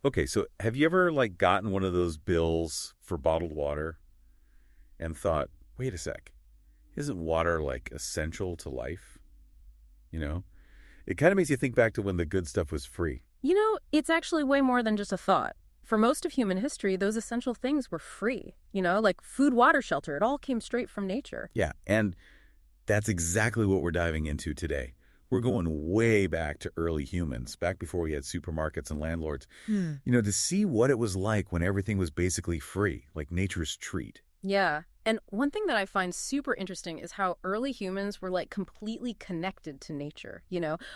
Okay, so have you ever like gotten one of those bills for bottled water and thought, wait a sec, isn't water like essential to life? You know, it kind of makes you think back to when the good stuff was free. It's actually way more than just a thought. For most of human history, those essential things were free. Like food, water, shelter. It all came straight from nature. Yeah, and that's exactly what we're diving into today. We're going way back to early humans, back before we had supermarkets and landlords, to see what it was like when everything was basically free, like nature's treat. Yeah. And one thing that I find super interesting is how early humans were like completely connected to nature.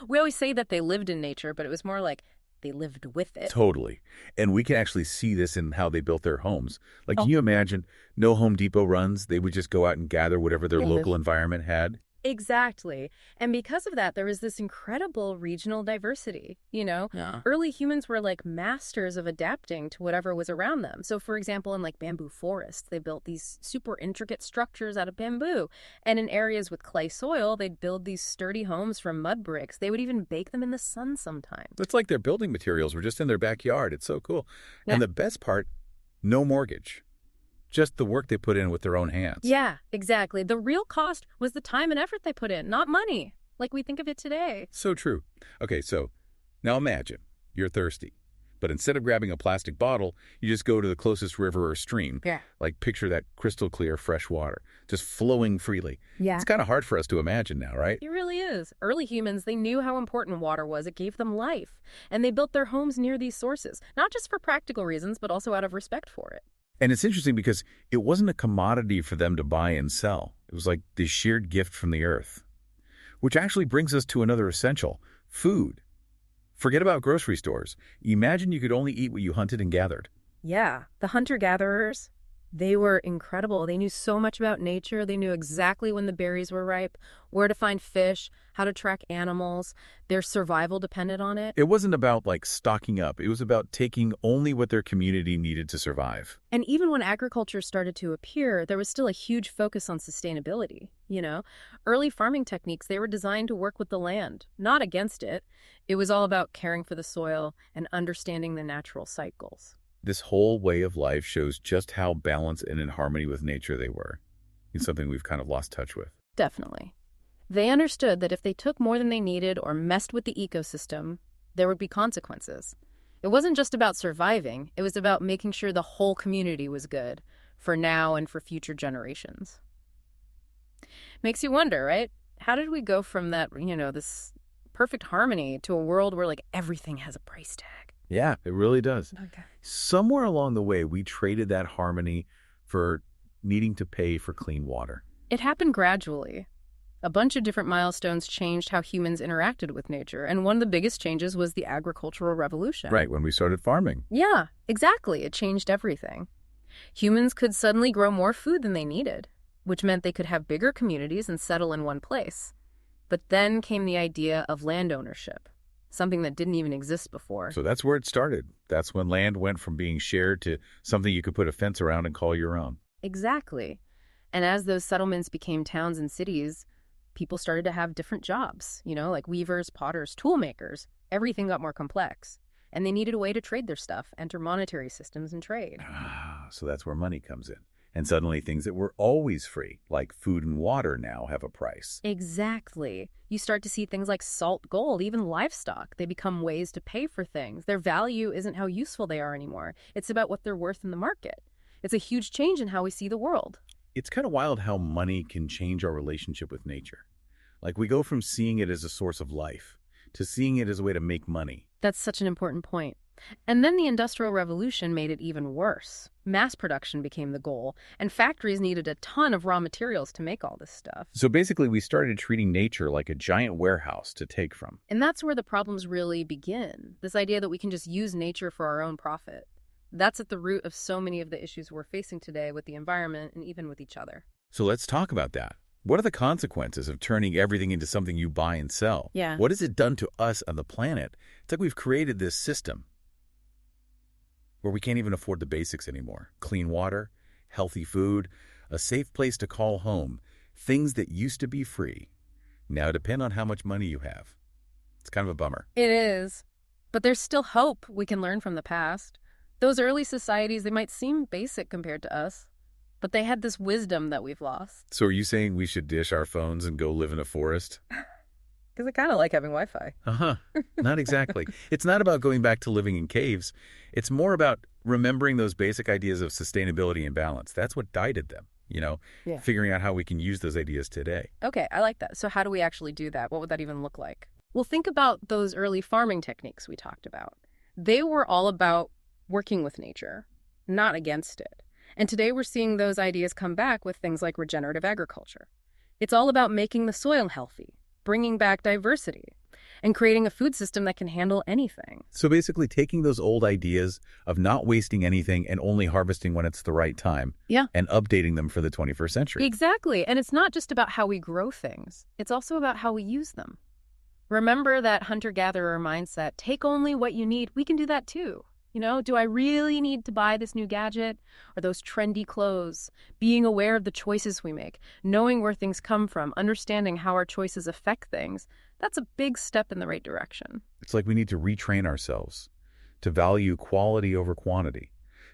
We always say that they lived in nature, but it was more like they lived with it. Totally. And we can actually see this in how they built their homes. Like, can Oh, you imagine no Home Depot runs? They would just go out and gather whatever their yeah. local environment had. Exactly. And because of that, there was this incredible regional diversity. Yeah. Early humans were like masters of adapting to whatever was around them. So, for example, in like bamboo forests, they built these super intricate structures out of bamboo. And in areas with clay soil, they'd build these sturdy homes from mud bricks. They would even bake them in the sun sometimes. It's like their building materials were just in their backyard. It's so cool. Yeah. And the best part, no mortgage. Just the work they put in with their own hands. Yeah, exactly. The real cost was the time and effort they put in, not money, like we think of it today. So true. Okay, so now imagine you're thirsty. But instead of grabbing a plastic bottle, you just go to the closest river or stream. Yeah. Like picture that crystal clear fresh water, just flowing freely. Yeah. It's kind of hard for us to imagine now, right? It really is. Early humans, they knew how important water was. It gave them life. And they built their homes near these sources, not just for practical reasons, but also out of respect for it. And it's interesting because it wasn't a commodity for them to buy and sell. It was like this shared gift from the earth. Which actually brings us to another essential, food. Forget about grocery stores. Imagine you could only eat what you hunted and gathered. Yeah, the hunter-gatherers, they were incredible. They knew so much about nature. They knew exactly when the berries were ripe, where to find fish, how to track animals. Their survival depended on it. It wasn't about like stocking up. It was about taking only what their community needed to survive. And even when agriculture started to appear, there was still a huge focus on sustainability. Early farming techniques, they were designed to work with the land, not against it. It was all about caring for the soil and understanding the natural cycles. This whole way of life shows just how balanced and in harmony with nature they were. It's something we've kind of lost touch with. Definitely. They understood that if they took more than they needed or messed with the ecosystem, there would be consequences. It wasn't just about surviving, it was about making sure the whole community was good, for now and for future generations. Makes you wonder, right? How did we go from this perfect harmony to a world where like everything has a price tag? Yeah, it really does. Okay. Somewhere along the way, we traded that harmony for needing to pay for clean water. It happened gradually. A bunch of different milestones changed how humans interacted with nature, and one of the biggest changes was the agricultural revolution. Right, when we started farming. Yeah, exactly. It changed everything. Humans could suddenly grow more food than they needed, which meant they could have bigger communities and settle in one place. But then came the idea of land ownership, something that didn't even exist before. So that's where it started. That's when land went from being shared to something you could put a fence around and call your own. Exactly. And as those settlements became towns and cities, people started to have different jobs, like weavers, potters, tool makers. Everything got more complex. And they needed a way to trade their stuff, enter monetary systems and trade. So that's where money comes in. And suddenly things that were always free, like food and water, now have a price. Exactly. You start to see things like salt, gold, even livestock. They become ways to pay for things. Their value isn't how useful they are anymore. It's about what they're worth in the market. It's a huge change in how we see the world. It's kind of wild how money can change our relationship with nature. Like we go from seeing it as a source of life to seeing it as a way to make money. That's such an important point. And then the Industrial Revolution made it even worse. Mass production became the goal, and factories needed a ton of raw materials to make all this stuff. So basically, we started treating nature like a giant warehouse to take from. And that's where the problems really begin. This idea that we can just use nature for our own profit. That's at the root of so many of the issues we're facing today with the environment and even with each other. So let's talk about that. What are the consequences of turning everything into something you buy and sell? Yeah. What has it done to us on the planet? It's like we've created this system where we can't even afford the basics anymore. Clean water, healthy food, a safe place to call home. Things that used to be free now depend on how much money you have. It's kind of a bummer. It is. But there's still hope we can learn from the past. Those early societies, they might seem basic compared to us, but they had this wisdom that we've lost. So are you saying we should dish our phones and go live in a forest? Because I kind of like having Wi-Fi. Uh-huh. Not exactly. It's not about going back to living in caves. It's more about remembering those basic ideas of sustainability and balance. That's what guided them, Yeah. figuring out how we can use those ideas today. Okay, I like that. So how do we actually do that? What would that even look like? Well, think about those early farming techniques we talked about. They were all about working with nature, not against it. And today we're seeing those ideas come back with things like regenerative agriculture. It's all about making the soil healthy, bringing back diversity, and creating a food system that can handle anything. So basically taking those old ideas of not wasting anything and only harvesting when it's the right time, Yeah. and updating them for the 21st century. Exactly. And it's not just about how we grow things. It's also about how we use them. Remember that hunter-gatherer mindset. Take only what you need. We can do that too. Do I really need to buy this new gadget or those trendy clothes? Being aware of the choices we make, knowing where things come from, understanding how our choices affect things, that's a big step in the right direction. It's like we need to retrain ourselves to value quality over quantity,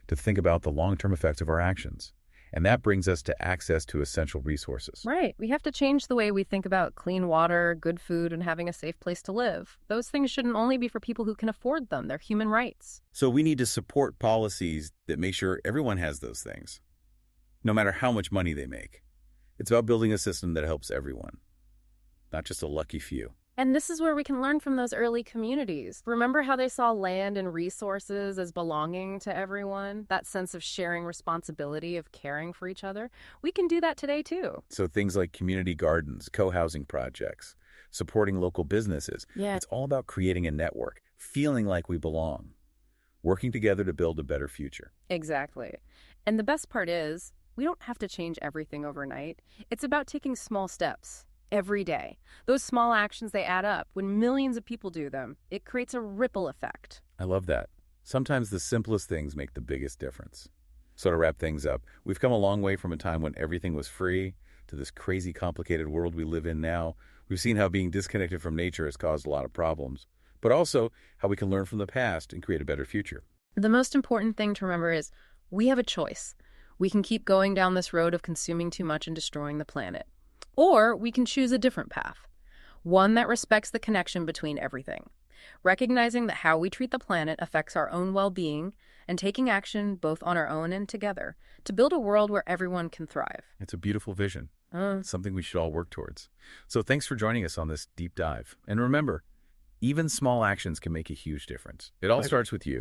to think about the long-term effects of our actions. And that brings us to access to essential resources. Right. We have to change the way we think about clean water, good food, and having a safe place to live. Those things shouldn't only be for people who can afford them. They're human rights. So we need to support policies that make sure everyone has those things, no matter how much money they make. It's about building a system that helps everyone, not just a lucky few. And this is where we can learn from those early communities. Remember how they saw land and resources as belonging to everyone? That sense of sharing responsibility, of caring for each other? We can do that today, too. So things like community gardens, co-housing projects, supporting local businesses. Yeah. It's all about creating a network, feeling like we belong, working together to build a better future. Exactly. And the best part is, we don't have to change everything overnight. It's about taking small steps. Every day. Those small actions, they add up. When millions of people do them, it creates a ripple effect. I love that. Sometimes the simplest things make the biggest difference. So to wrap things up, we've come a long way from a time when everything was free to this crazy complicated world we live in now. We've seen how being disconnected from nature has caused a lot of problems, but also how we can learn from the past and create a better future. The most important thing to remember is we have a choice. We can keep going down this road of consuming too much and destroying the planet. Or we can choose a different path, one that respects the connection between everything, recognizing that how we treat the planet affects our own well-being and taking action both on our own and together to build a world where everyone can thrive. It's a beautiful vision, something we should all work towards. So thanks for joining us on this deep dive. And remember, even small actions can make a huge difference. It all starts with you.